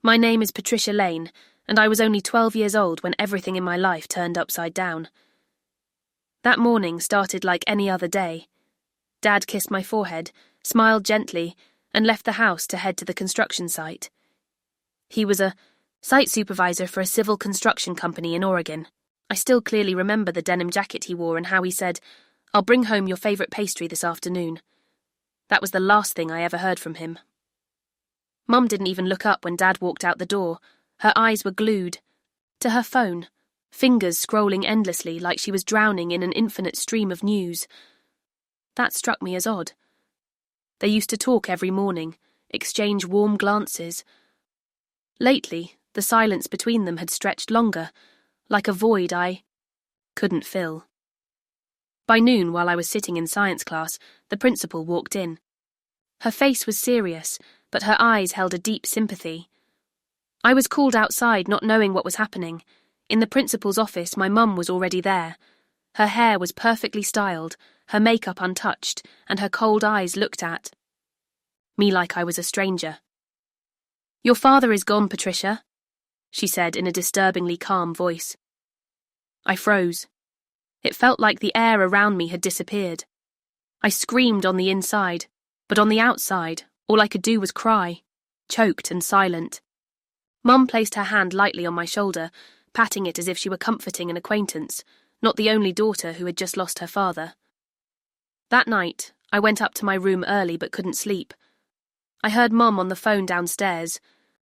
My name is Patricia Lane, and I was only 12 years old when everything in my life turned upside down. That morning started like any other day. Dad kissed my forehead, smiled gently, and left the house to head to the construction site. He was a site supervisor for a civil construction company in Oregon. I still clearly remember the denim jacket he wore and how he said, "I'll bring home your favourite pastry this afternoon." That was the last thing I ever heard from him. Mum didn't even look up when Dad walked out the door. Her eyes were glued to her phone, fingers scrolling endlessly like she was drowning in an infinite stream of news. That struck me as odd. They used to talk every morning, exchange warm glances. Lately, the silence between them had stretched longer, like a void I couldn't fill. By noon, while I was sitting in science class, the principal walked in. Her face was serious, but her eyes held a deep sympathy. I was called outside, not knowing what was happening. In the principal's office, my mum was already there. Her hair was perfectly styled, her makeup untouched, and her cold eyes looked at me like I was a stranger. "Your father is gone, Patricia," she said in a disturbingly calm voice. I froze. It felt like the air around me had disappeared. I screamed on the inside, but on the outside, all I could do was cry, choked and silent. Mum placed her hand lightly on my shoulder, patting it as if she were comforting an acquaintance, not the only daughter who had just lost her father. That night, I went up to my room early but couldn't sleep. I heard Mum on the phone downstairs,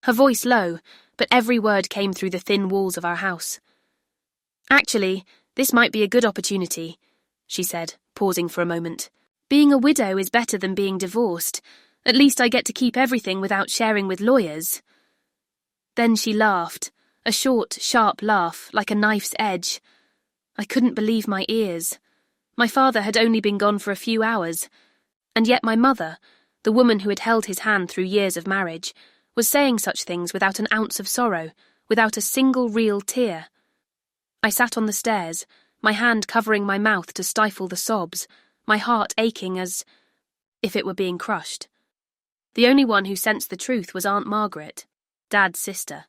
her voice low, but every word came through the thin walls of our house. "Actually, this might be a good opportunity," she said, pausing for a moment. "Being a widow is better than being divorced. At least I get to keep everything without sharing with lawyers." Then she laughed, a short, sharp laugh, like a knife's edge. I couldn't believe my ears. My father had only been gone for a few hours, and yet my mother, the woman who had held his hand through years of marriage, was saying such things without an ounce of sorrow, without a single real tear. I sat on the stairs, my hand covering my mouth to stifle the sobs, my heart aching as if it were being crushed. The only one who sensed the truth was Aunt Margaret, Dad's sister.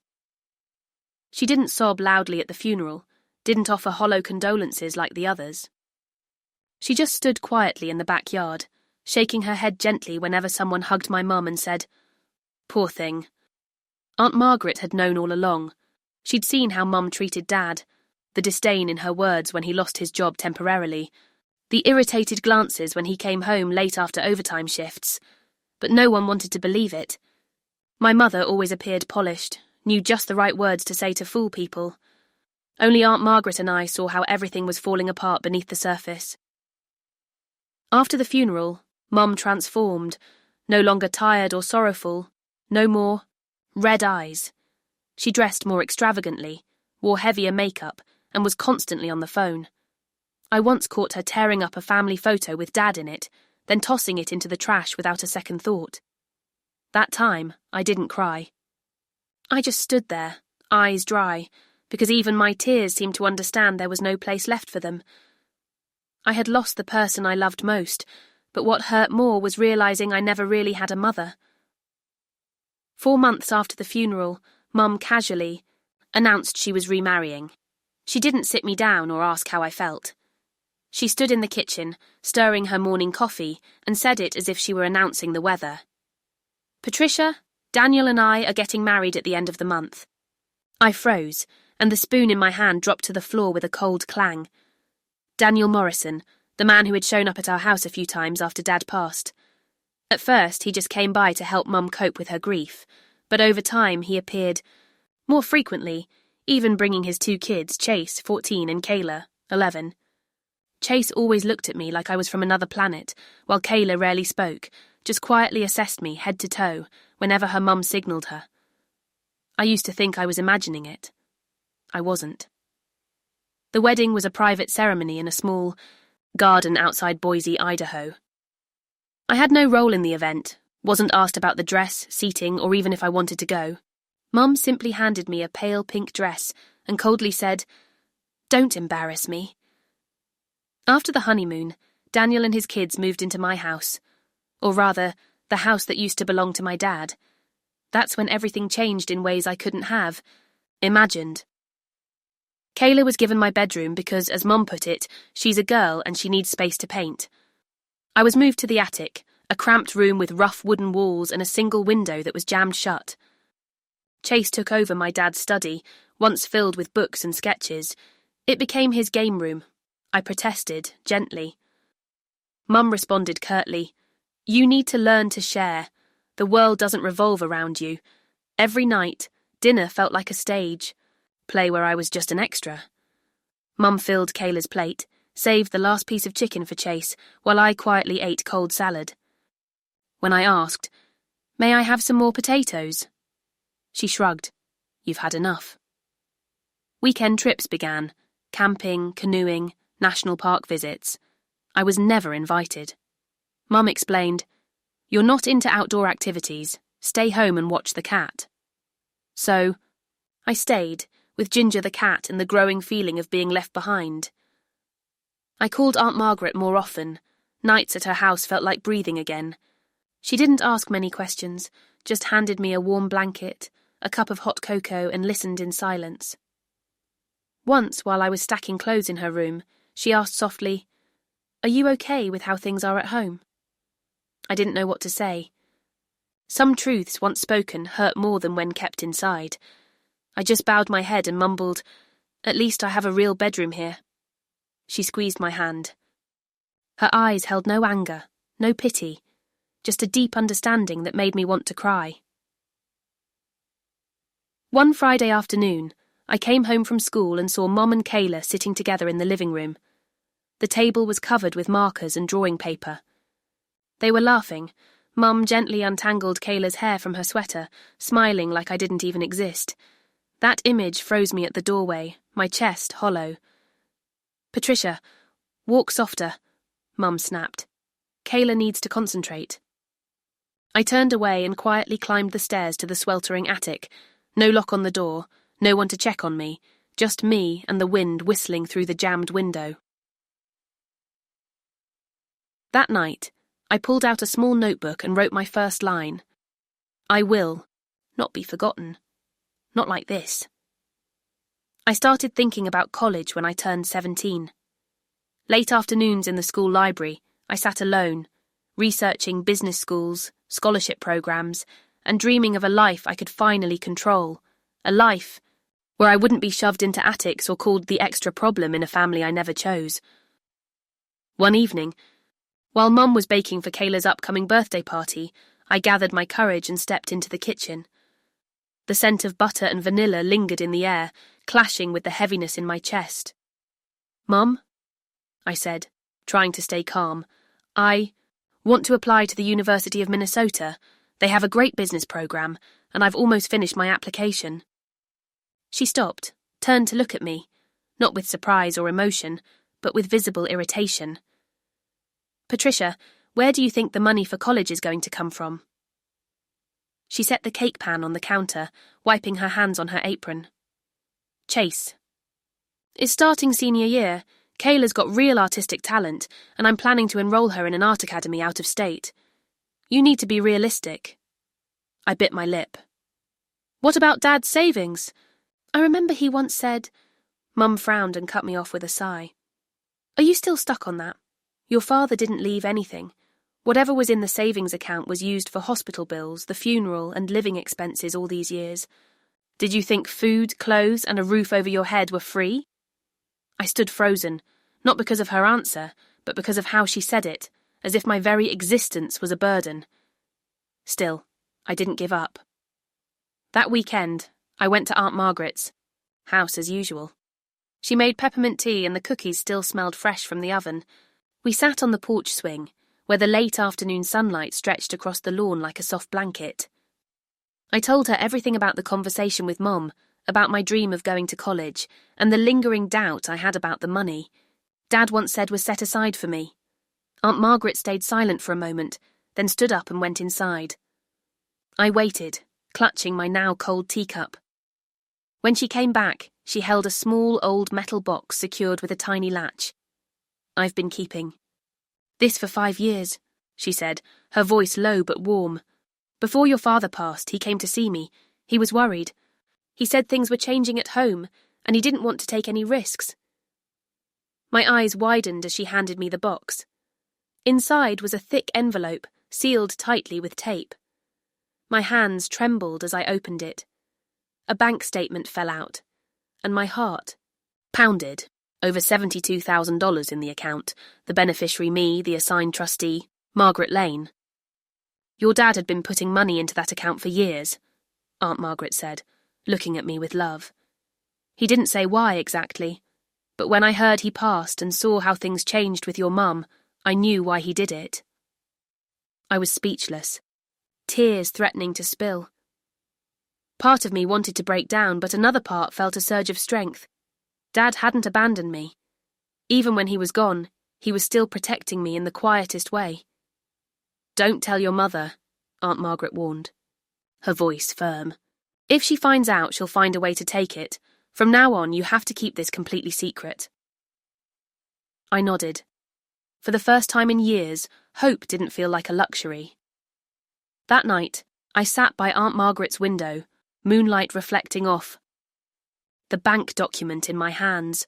She didn't sob loudly at the funeral, didn't offer hollow condolences like the others. She just stood quietly in the backyard, shaking her head gently whenever someone hugged my mum and said, "Poor thing." Aunt Margaret had known all along. She'd seen how Mum treated Dad, the disdain in her words when he lost his job temporarily, the irritated glances when he came home late after overtime shifts, but no one wanted to believe it. My mother always appeared polished, knew just the right words to say to fool people. Only Aunt Margaret and I saw how everything was falling apart beneath the surface. After the funeral, Mum transformed, no longer tired or sorrowful, no more red eyes. She dressed more extravagantly, wore heavier makeup, and was constantly on the phone. I once caught her tearing up a family photo with Dad in it, then tossing it into the trash without a second thought. That time, I didn't cry. I just stood there, eyes dry, because even my tears seemed to understand there was no place left for them. I had lost the person I loved most, but what hurt more was realizing I never really had a mother. 4 months after the funeral, Mum casually announced she was remarrying. She didn't sit me down or ask how I felt. She stood in the kitchen, stirring her morning coffee, and said it as if she were announcing the weather. "Patricia, Daniel and I are getting married at the end of the month." I froze, and the spoon in my hand dropped to the floor with a cold clang. Daniel Morrison, the man who had shown up at our house a few times after Dad passed. At first, he just came by to help Mum cope with her grief, but over time he appeared more frequently, even bringing his 2 kids, Chase, 14, and Kayla, 11. Chase always looked at me like I was from another planet, while Kayla rarely spoke, just quietly assessed me head to toe whenever her mum signalled her. I used to think I was imagining it. I wasn't. The wedding was a private ceremony in a small garden outside Boise, Idaho. I had no role in the event, wasn't asked about the dress, seating, or even if I wanted to go. Mum simply handed me a pale pink dress and coldly said, "Don't embarrass me." After the honeymoon, Daniel and his kids moved into my house, or rather, the house that used to belong to my dad. That's when everything changed in ways I couldn't have imagined. Kayla was given my bedroom because, as Mum put it, she's a girl and she needs space to paint. I was moved to the attic, a cramped room with rough wooden walls and a single window that was jammed shut. Chase took over my dad's study, once filled with books and sketches. It became his game room. I protested, gently. Mum responded curtly, "You need to learn to share. The world doesn't revolve around you." Every night, dinner felt like a stage, play where I was just an extra. Mum filled Kayla's plate, saved the last piece of chicken for Chase, while I quietly ate cold salad. When I asked, "May I have some more potatoes?" she shrugged. "You've had enough." Weekend trips began, camping, canoeing, national park visits. I was never invited. Mum explained, "You're not into outdoor activities. Stay home and watch the cat." So, I stayed, with Ginger the cat and the growing feeling of being left behind. I called Aunt Margaret more often. Nights at her house felt like breathing again. She didn't ask many questions, just handed me a warm blanket, a cup of hot cocoa, and listened in silence. Once, while I was stacking clothes in her room, she asked softly, "Are you okay with how things are at home?" I didn't know what to say. Some truths once spoken hurt more than when kept inside. I just bowed my head and mumbled, "At least I have a real bedroom here." She squeezed my hand. Her eyes held no anger, no pity, just a deep understanding that made me want to cry. One Friday afternoon, I came home from school and saw Mom and Kayla sitting together in the living room. The table was covered with markers and drawing paper. They were laughing. Mum gently untangled Kayla's hair from her sweater, smiling like I didn't even exist. That image froze me at the doorway, my chest hollow. "Patricia, walk softer," Mum snapped. "Kayla needs to concentrate." I turned away and quietly climbed the stairs to the sweltering attic. No lock on the door, no one to check on me, just me and the wind whistling through the jammed window. That night, I pulled out a small notebook and wrote my first line. "I will not be forgotten. Not like this." I started thinking about college when I turned 17. Late afternoons in the school library, I sat alone, researching business schools, scholarship programs, and dreaming of a life I could finally control, a life where I wouldn't be shoved into attics or called the extra problem in a family I never chose. One evening, while Mum was baking for Kayla's upcoming birthday party, I gathered my courage and stepped into the kitchen. The scent of butter and vanilla lingered in the air, clashing with the heaviness in my chest. "Mum," I said, trying to stay calm, "I want to apply to the University of Minnesota. They have a great business program, and I've almost finished my application." She stopped, turned to look at me, not with surprise or emotion, but with visible irritation. "Patricia, where do you think the money for college is going to come from?" She set the cake pan on the counter, wiping her hands on her apron. "Chase. It's starting senior year. Kayla's got real artistic talent, and I'm planning to enroll her in an art academy out of state. You need to be realistic." I bit my lip. "What about Dad's savings? I remember he once said—" Mum frowned and cut me off with a sigh. "Are you still stuck on that? Your father didn't leave anything. Whatever was in the savings account was used for hospital bills, the funeral, and living expenses all these years. Did you think food, clothes, and a roof over your head were free?" I stood frozen, not because of her answer, but because of how she said it, as if my very existence was a burden. Still, I didn't give up. That weekend, I went to Aunt Margaret's. House as usual. She made peppermint tea and the cookies still smelled fresh from the oven. We sat on the porch swing, where the late afternoon sunlight stretched across the lawn like a soft blanket. I told her everything about the conversation with Mom, about my dream of going to college, and the lingering doubt I had about the money Dad once said was set aside for me. Aunt Margaret stayed silent for a moment, then stood up and went inside. I waited, clutching my now cold teacup. When she came back, she held a small old metal box secured with a tiny latch. "I've been keeping this for 5 years," she said, her voice low but warm. Before your father passed, he came to see me. He was worried. He said things were changing at home, and he didn't want to take any risks. My eyes widened as she handed me the box. Inside was a thick envelope, sealed tightly with tape. My hands trembled as I opened it. A bank statement fell out, and my heart pounded. Over $72,000 in the account, the beneficiary me, the assigned trustee, Margaret Lane. Your dad had been putting money into that account for years, Aunt Margaret said, looking at me with love. He didn't say why exactly, but when I heard he passed and saw how things changed with your mum, I knew why he did it. I was speechless, tears threatening to spill. Part of me wanted to break down, but another part felt a surge of strength. Dad hadn't abandoned me. Even when he was gone, he was still protecting me in the quietest way. Don't tell your mother, Aunt Margaret warned, her voice firm. If she finds out, she'll find a way to take it. From now on, you have to keep this completely secret. I nodded. For the first time in years, hope didn't feel like a luxury. That night, I sat by Aunt Margaret's window, moonlight reflecting off. The bank document in my hands.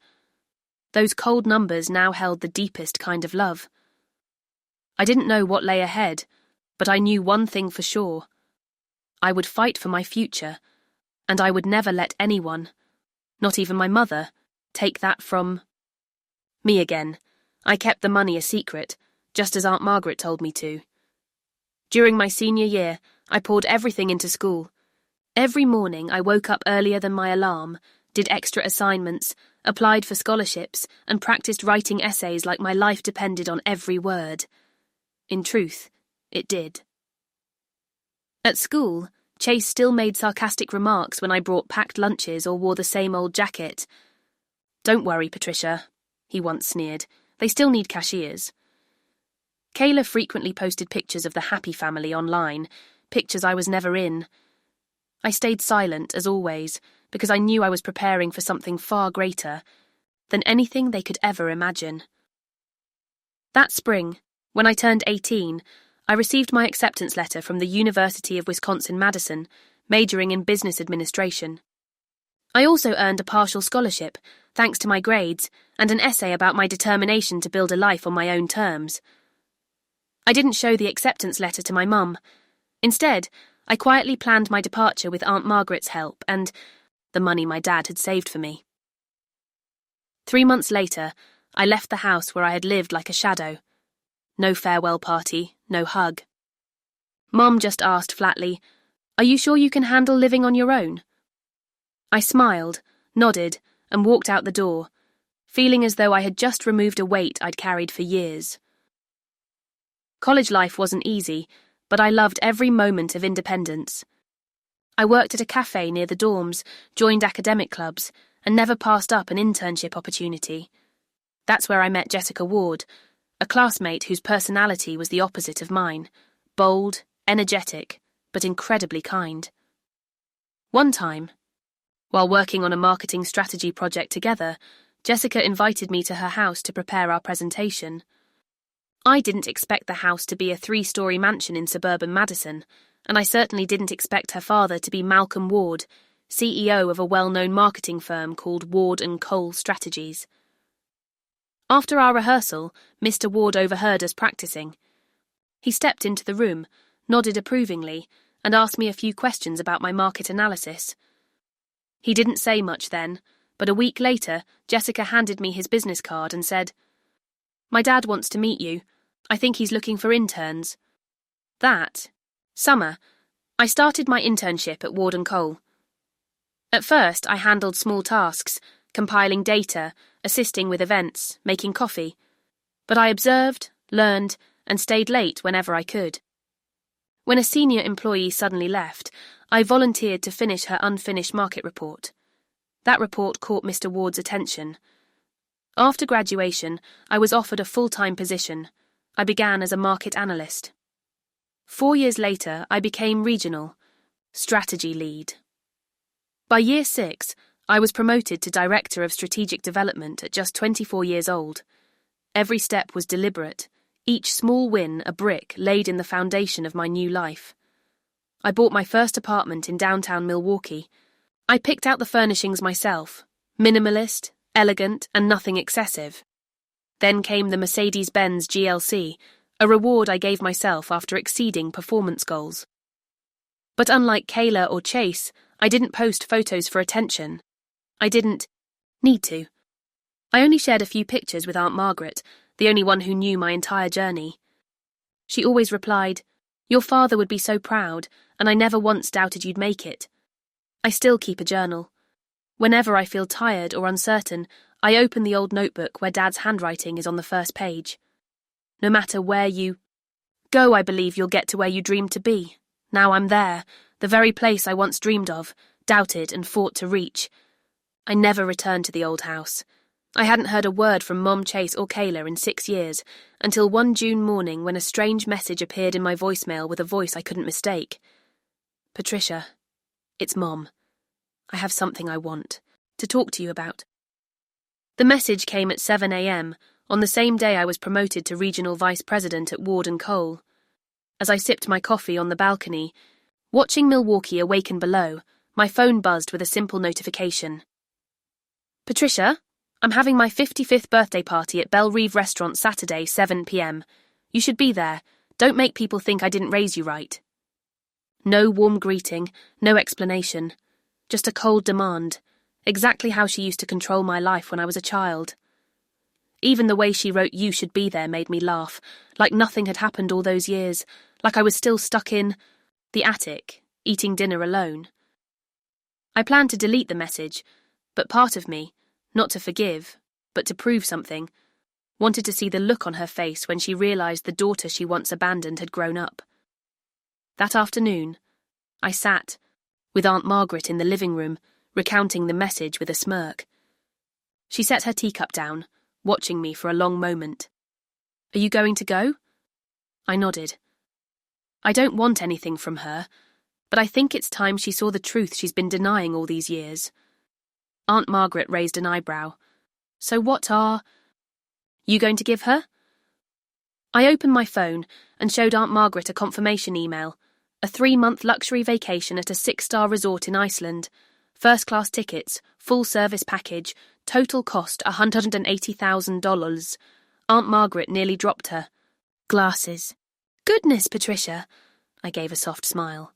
Those cold numbers now held the deepest kind of love. I didn't know what lay ahead, but I knew one thing for sure. I would fight for my future, and I would never let anyone, not even my mother, take that from me again. I kept the money a secret, just as Aunt Margaret told me to. During my senior year, I poured everything into school. Every morning I woke up earlier than my alarm, did extra assignments, applied for scholarships, and practiced writing essays like my life depended on every word. In truth, it did. At school, Chase still made sarcastic remarks when I brought packed lunches or wore the same old jacket. Don't worry, Patricia, he once sneered. They still need cashiers. Kayla frequently posted pictures of the Happy Family online, pictures I was never in. I stayed silent, as always, because I knew I was preparing for something far greater than anything they could ever imagine. That spring, when I turned 18, I received my acceptance letter from the University of Wisconsin-Madison, majoring in business administration. I also earned a partial scholarship, thanks to my grades, and an essay about my determination to build a life on my own terms. I didn't show the acceptance letter to my mum. Instead, I quietly planned my departure with Aunt Margaret's help and the money my dad had saved for me. 3 months later, I left the house where I had lived like a shadow. No farewell party, no hug. Mom just asked flatly, "Are you sure you can handle living on your own?" I smiled, nodded, and walked out the door, feeling as though I had just removed a weight I'd carried for years. College life wasn't easy, but I loved every moment of independence. I worked at a cafe near the dorms, joined academic clubs, and never passed up an internship opportunity. That's where I met Jessica Ward, a classmate whose personality was the opposite of mine, bold, energetic, but incredibly kind. One time, while working on a marketing strategy project together, Jessica invited me to her house to prepare our presentation. I didn't expect the house to be a 3-story mansion in suburban Madison, and I certainly didn't expect her father to be Malcolm Ward, CEO of a well-known marketing firm called Ward & Cole Strategies. After our rehearsal, Mr. Ward overheard us practicing. He stepped into the room, nodded approvingly, and asked me a few questions about my market analysis. He didn't say much then, but a week later, Jessica handed me his business card and said, "My dad wants to meet you. I think he's looking for interns." That summer, I started my internship at Ward & Cole. At first, I handled small tasks, compiling data, assisting with events, making coffee. But I observed, learned, and stayed late whenever I could. When a senior employee suddenly left, I volunteered to finish her unfinished market report. That report caught Mr. Ward's attention. After graduation, I was offered a full-time position. I began as a market analyst. 4 years later, I became regional, strategy lead. By year 6, I was promoted to Director of Strategic Development at just 24 years old. Every step was deliberate, each small win a brick laid in the foundation of my new life. I bought my first apartment in downtown Milwaukee. I picked out the furnishings myself, minimalist, elegant, and nothing excessive. Then came the Mercedes-Benz GLC, a reward I gave myself after exceeding performance goals. But unlike Kayla or Chase, I didn't post photos for attention. I didn't need to. I only shared a few pictures with Aunt Margaret, the only one who knew my entire journey. She always replied, "Your father would be so proud, and I never once doubted you'd make it." I still keep a journal. Whenever I feel tired or uncertain, I open the old notebook where Dad's handwriting is on the first page. No matter where you go, I believe you'll get to where you dreamed to be. Now I'm there, the very place I once dreamed of, doubted and fought to reach. I never returned to the old house. I hadn't heard a word from Mom, Chase or Kayla in 6 years, until one June morning when a strange message appeared in my voicemail with a voice I couldn't mistake. "Patricia, it's Mom. I have something I want to talk to you about." The message came at 7 a.m, on the same day I was promoted to regional vice president at Ward & Cole. As I sipped my coffee on the balcony, watching Milwaukee awaken below, my phone buzzed with a simple notification. "Patricia, I'm having my 55th birthday party at Belle Reve Restaurant Saturday, 7 p.m. You should be there. Don't make people think I didn't raise you right." No warm greeting, no explanation. Just a cold demand. Exactly how she used to control my life when I was a child. Even the way she wrote "you should be there" made me laugh, like nothing had happened all those years, like I was still stuck in the attic, eating dinner alone. I planned to delete the message, but part of me, not to forgive, but to prove something, wanted to see the look on her face when she realized the daughter she once abandoned had grown up. That afternoon, I sat, with Aunt Margaret in the living room, recounting the message with a smirk. She set her teacup down, watching me for a long moment. "Are you going to go?" I nodded. I don't want anything from her, but I think it's time she saw the truth she's been denying all these years. Aunt Margaret raised an eyebrow. "So what are you going to give her?" I opened my phone and showed Aunt Margaret a confirmation email, a 3-month luxury vacation at a 6-star resort in Iceland, first-class tickets, full-service package, total cost $180,000. Aunt Margaret nearly dropped her glasses. "Goodness, Patricia," I gave a soft smile.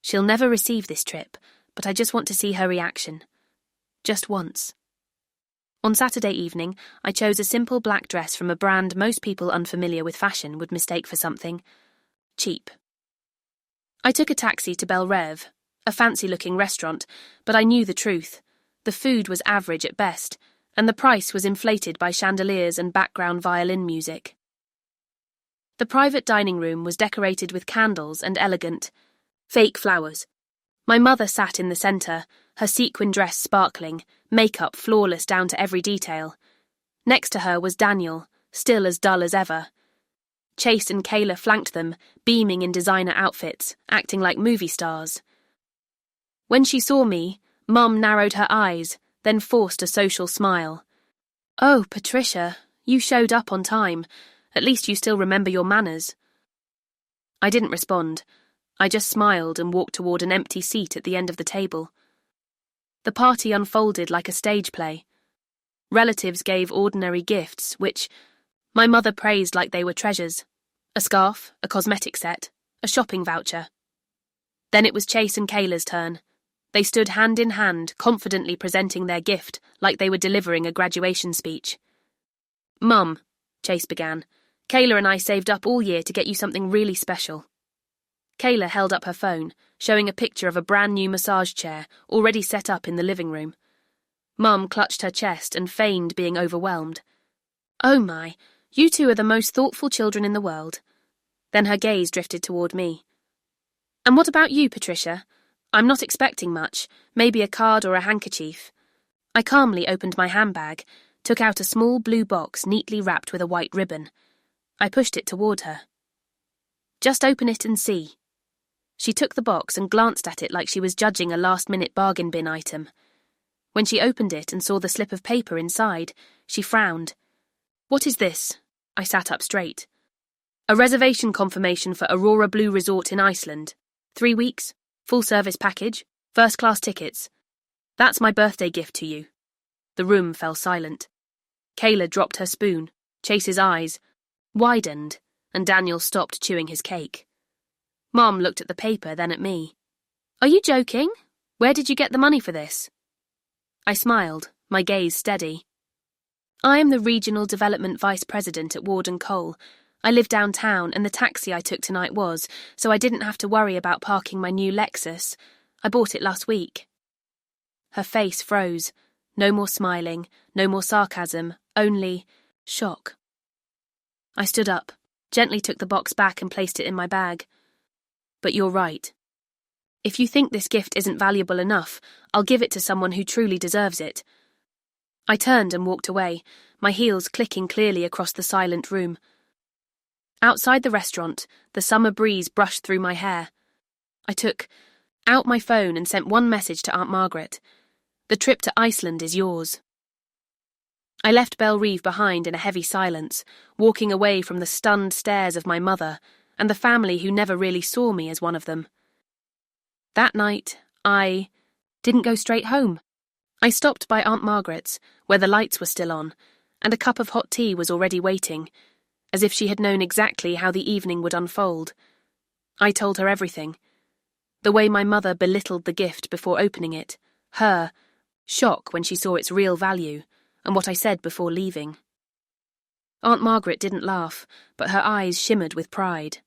She'll never receive this trip, but I just want to see her reaction. Just once. On Saturday evening, I chose a simple black dress from a brand most people unfamiliar with fashion would mistake for something cheap. I took a taxi to Belle Reve, a fancy-looking restaurant, but I knew the truth. The food was average at best, and the price was inflated by chandeliers and background violin music. The private dining room was decorated with candles and elegant, fake flowers. My mother sat in the centre, her sequin dress sparkling, makeup flawless down to every detail. Next to her was Daniel, still as dull as ever. Chase and Kayla flanked them, beaming in designer outfits, acting like movie stars. When she saw me, Mum narrowed her eyes, then forced a social smile. "Oh, Patricia, you showed up on time. At least you still remember your manners." I didn't respond. I just smiled and walked toward an empty seat at the end of the table. The party unfolded like a stage play. Relatives gave ordinary gifts, which my mother praised like they were treasures. A scarf, a cosmetic set, a shopping voucher. Then it was Chase and Kayla's turn. They stood hand in hand, confidently presenting their gift like they were delivering a graduation speech. "Mum," Chase began, "Kayla and I saved up all year to get you something really special." Kayla held up her phone, showing a picture of a brand new massage chair already set up in the living room. Mum clutched her chest and feigned being overwhelmed. "Oh my, you two are the most thoughtful children in the world." Then her gaze drifted toward me. "And what about you, Patricia? I'm not expecting much, maybe a card or a handkerchief." I calmly opened my handbag, took out a small blue box neatly wrapped with a white ribbon. I pushed it toward her. "Just open it and see." She took the box and glanced at it like she was judging a last-minute bargain bin item. When she opened it and saw the slip of paper inside, she frowned. "What is this?" I sat up straight. "A reservation confirmation for Aurora Blue Resort in Iceland." 3 weeks, full service package, first-class tickets. That's my birthday gift to you. The room fell silent. Kayla dropped her spoon. Chase's eyes widened, and Daniel stopped chewing his cake. Mom looked at the paper, then at me. Are you joking? Where did you get the money for this? I smiled, my gaze steady. I am the Regional Development Vice President at Ward & Cole. I live downtown, and the taxi I took tonight was, so I didn't have to worry about parking my new Lexus. I bought it last week. Her face froze. No more smiling, no more sarcasm, only shock. I stood up, gently took the box back and placed it in my bag. But you're right. If you think this gift isn't valuable enough, I'll give it to someone who truly deserves it. I turned and walked away, my heels clicking clearly across the silent room. Outside the restaurant, the summer breeze brushed through my hair. I took out my phone and sent one message to Aunt Margaret. The trip to Iceland is yours. I left Belle-Rive behind in a heavy silence, walking away from the stunned stares of my mother and the family who never really saw me as one of them. That night, I didn't go straight home. I stopped by Aunt Margaret's, where the lights were still on, and a cup of hot tea was already waiting, as if she had known exactly how the evening would unfold. I told her everything. The way my mother belittled the gift before opening it, her shock when she saw its real value, and what I said before leaving. Aunt Margaret didn't laugh, but her eyes shimmered with pride.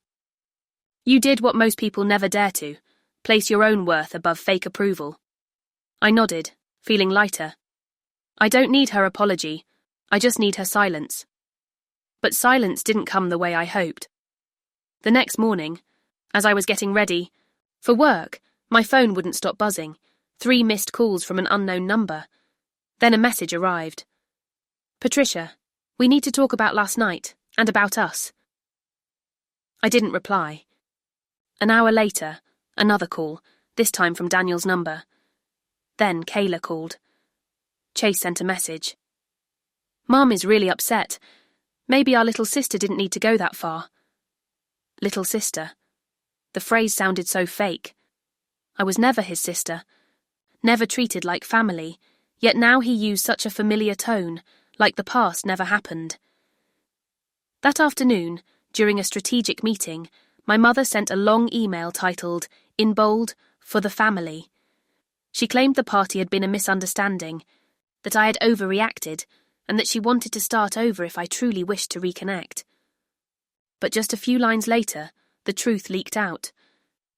You did what most people never dare to, place your own worth above fake approval. I nodded, feeling lighter. I don't need her apology, I just need her silence. But silence didn't come the way I hoped. The next morning, as I was getting ready for work, my phone wouldn't stop buzzing, 3 missed calls from an unknown number. Then a message arrived. Patricia, we need to talk about last night, and about us. I didn't reply. An hour later, another call, this time from Daniel's number. Then Kayla called. Chase sent a message. Mom is really upset. Maybe our little sister didn't need to go that far. Little sister. The phrase sounded so fake. I was never his sister. Never treated like family, yet now he used such a familiar tone, like the past never happened. That afternoon, during a strategic meeting, my mother sent a long email titled, in bold, for the family. She claimed the party had been a misunderstanding, that I had overreacted, and that she wanted to start over if I truly wished to reconnect. But just a few lines later, the truth leaked out.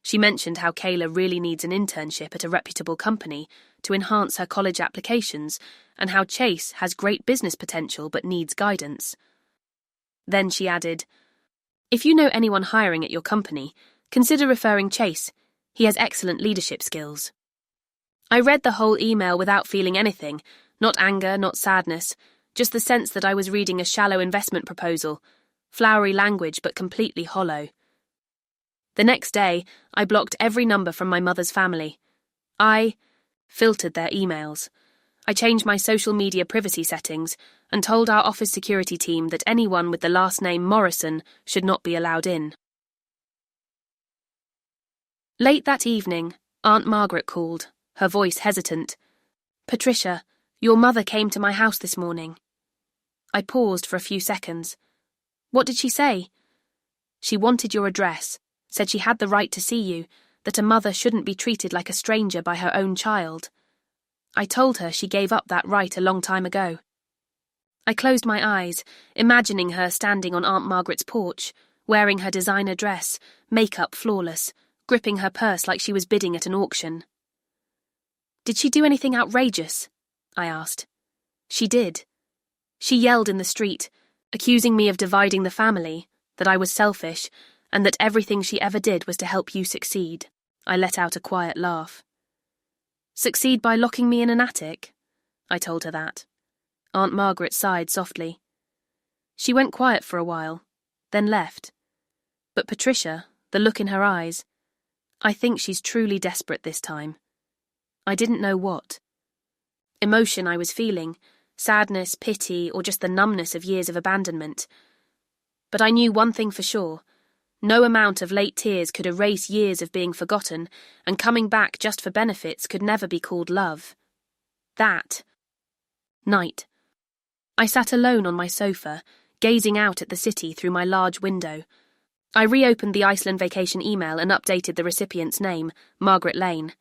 She mentioned how Kayla really needs an internship at a reputable company to enhance her college applications, and how Chase has great business potential but needs guidance. Then she added, if you know anyone hiring at your company, consider referring Chase. He has excellent leadership skills. I read the whole email without feeling anything, not anger, not sadness, just the sense that I was reading a shallow investment proposal, flowery language but completely hollow. The next day, I blocked every number from my mother's family. I filtered their emails. I changed my social media privacy settings and told our office security team that anyone with the last name Morrison should not be allowed in. Late that evening, Aunt Margaret called, her voice hesitant. Patricia, your mother came to my house this morning. I paused for a few seconds. What did she say? She wanted your address, said she had the right to see you, that a mother shouldn't be treated like a stranger by her own child. I told her she gave up that right a long time ago. I closed my eyes, imagining her standing on Aunt Margaret's porch, wearing her designer dress, makeup flawless, gripping her purse like she was bidding at an auction. Did she do anything outrageous? I asked. She did. She yelled in the street, accusing me of dividing the family, that I was selfish, and that everything she ever did was to help you succeed. I let out a quiet laugh. Succeed by locking me in an attic? I told her that. Aunt Margaret sighed softly. She went quiet for a while, then left. But Patricia, the look in her eyes, I think she's truly desperate this time. I didn't know what. Emotion I was feeling, sadness, pity, or just the numbness of years of abandonment. But I knew one thing for sure. No amount of late tears could erase years of being forgotten, and coming back just for benefits could never be called love. That night, I sat alone on my sofa, gazing out at the city through my large window. I reopened the Iceland vacation email and updated the recipient's name, Margaret Lane.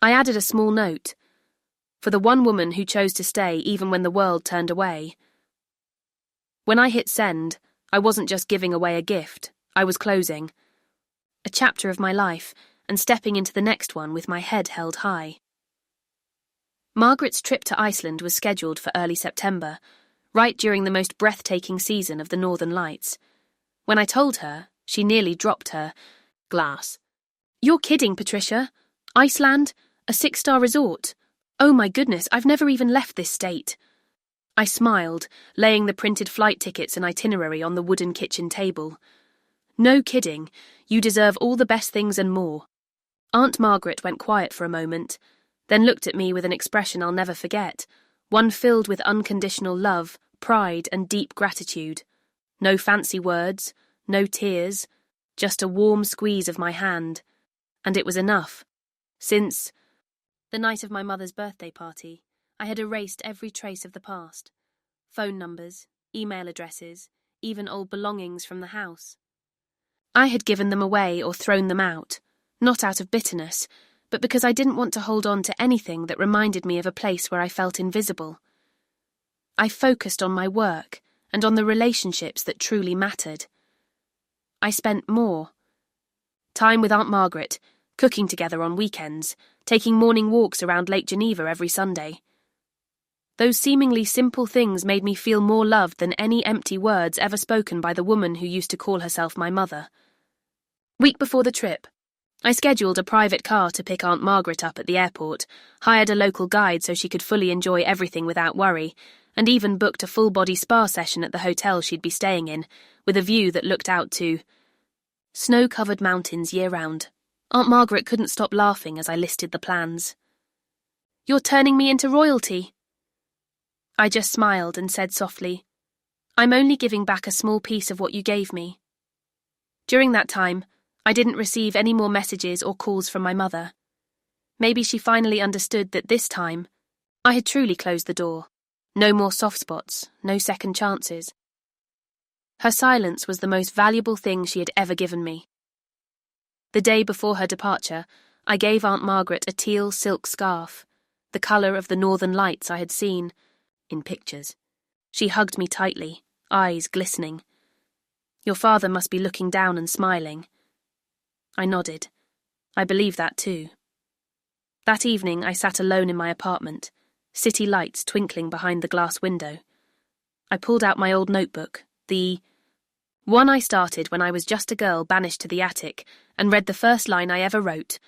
I added a small note. For the one woman who chose to stay even when the world turned away. When I hit send, I wasn't just giving away a gift, I was closing a chapter of my life and stepping into the next one with my head held high. Margaret's trip to Iceland was scheduled for early September, right during the most breathtaking season of the Northern Lights. When I told her, she nearly dropped her glass. "You're kidding, Patricia. Iceland? A 6-star resort? Oh my goodness, I've never even left this state." I smiled, laying the printed flight tickets and itinerary on the wooden kitchen table. "No kidding. You deserve all the best things and more." Aunt Margaret went quiet for a moment, then looked at me with an expression I'll never forget, one filled with unconditional love, pride, and deep gratitude. No fancy words, no tears, just a warm squeeze of my hand. And it was enough. Since the night of my mother's birthday party, I had erased every trace of the past. Phone numbers, email addresses, even old belongings from the house. I had given them away or thrown them out, not out of bitterness, but because I didn't want to hold on to anything that reminded me of a place where I felt invisible. I focused on my work and on the relationships that truly mattered. I spent more time with Aunt Margaret, cooking together on weekends, taking morning walks around Lake Geneva every Sunday. Those seemingly simple things made me feel more loved than any empty words ever spoken by the woman who used to call herself my mother. Week before the trip, I scheduled a private car to pick Aunt Margaret up at the airport, hired a local guide so she could fully enjoy everything without worry, and even booked a full-body spa session at the hotel she'd be staying in, with a view that looked out to snow-covered mountains year-round. Aunt Margaret couldn't stop laughing as I listed the plans. "You're turning me into royalty." I just smiled and said softly, "I'm only giving back a small piece of what you gave me." During that time, I didn't receive any more messages or calls from my mother. Maybe she finally understood that this time, I had truly closed the door. No more soft spots, no second chances. Her silence was the most valuable thing she had ever given me. The day before her departure, I gave Aunt Margaret a teal silk scarf, the colour of the Northern Lights I had seen in pictures. She hugged me tightly, eyes glistening. "Your father must be looking down and smiling." I nodded. I believed that too. That evening I sat alone in my apartment, city lights twinkling behind the glass window. I pulled out my old notebook, the one I started when I was just a girl banished to the attic, and read the first line I ever wrote.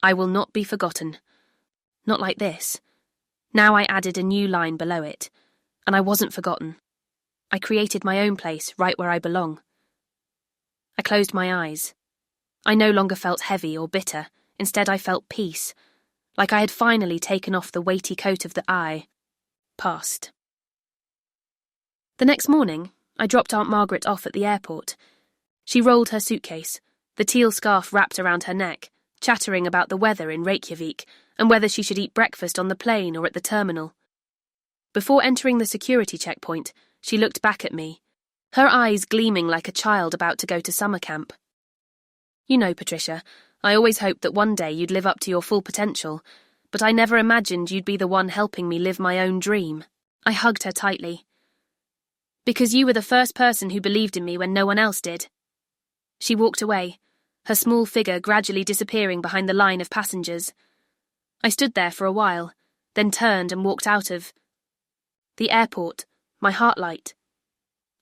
"I will not be forgotten." Not like this. Now I added a new line below it, and I wasn't forgotten. I created my own place right where I belong. I closed my eyes. I no longer felt heavy or bitter. Instead, I felt peace, like I had finally taken off the weighty coat of the past. The next morning, I dropped Aunt Margaret off at the airport. She rolled her suitcase, the teal scarf wrapped around her neck, chattering about the weather in Reykjavik and whether she should eat breakfast on the plane or at the terminal. Before entering the security checkpoint, she looked back at me, her eyes gleaming like a child about to go to summer camp. "You know, Patricia, I always hoped that one day you'd live up to your full potential, but I never imagined you'd be the one helping me live my own dream." I hugged her tightly. "Because you were the first person who believed in me when no one else did." She walked away, her small figure gradually disappearing behind the line of passengers. I stood there for a while, then turned and walked out of the airport, my heart light.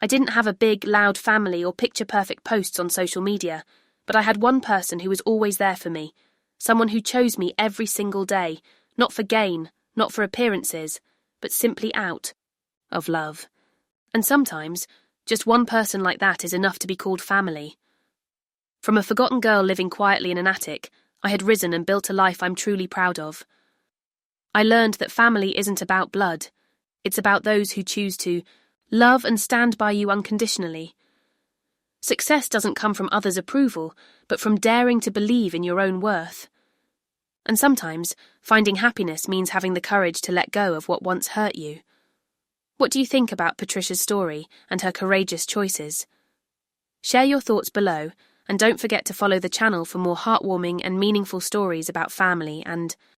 I didn't have a big, loud family or picture-perfect posts on social media, but I had one person who was always there for me, someone who chose me every single day, not for gain, not for appearances, but simply out of love. And sometimes, just one person like that is enough to be called family. From a forgotten girl living quietly in an attic, I had risen and built a life I'm truly proud of. I learned that family isn't about blood. It's about those who choose to love and stand by you unconditionally. Success doesn't come from others' approval, but from daring to believe in your own worth. And sometimes, finding happiness means having the courage to let go of what once hurt you. What do you think about Patricia's story and her courageous choices? Share your thoughts below, and don't forget to follow the channel for more heartwarming and meaningful stories about family and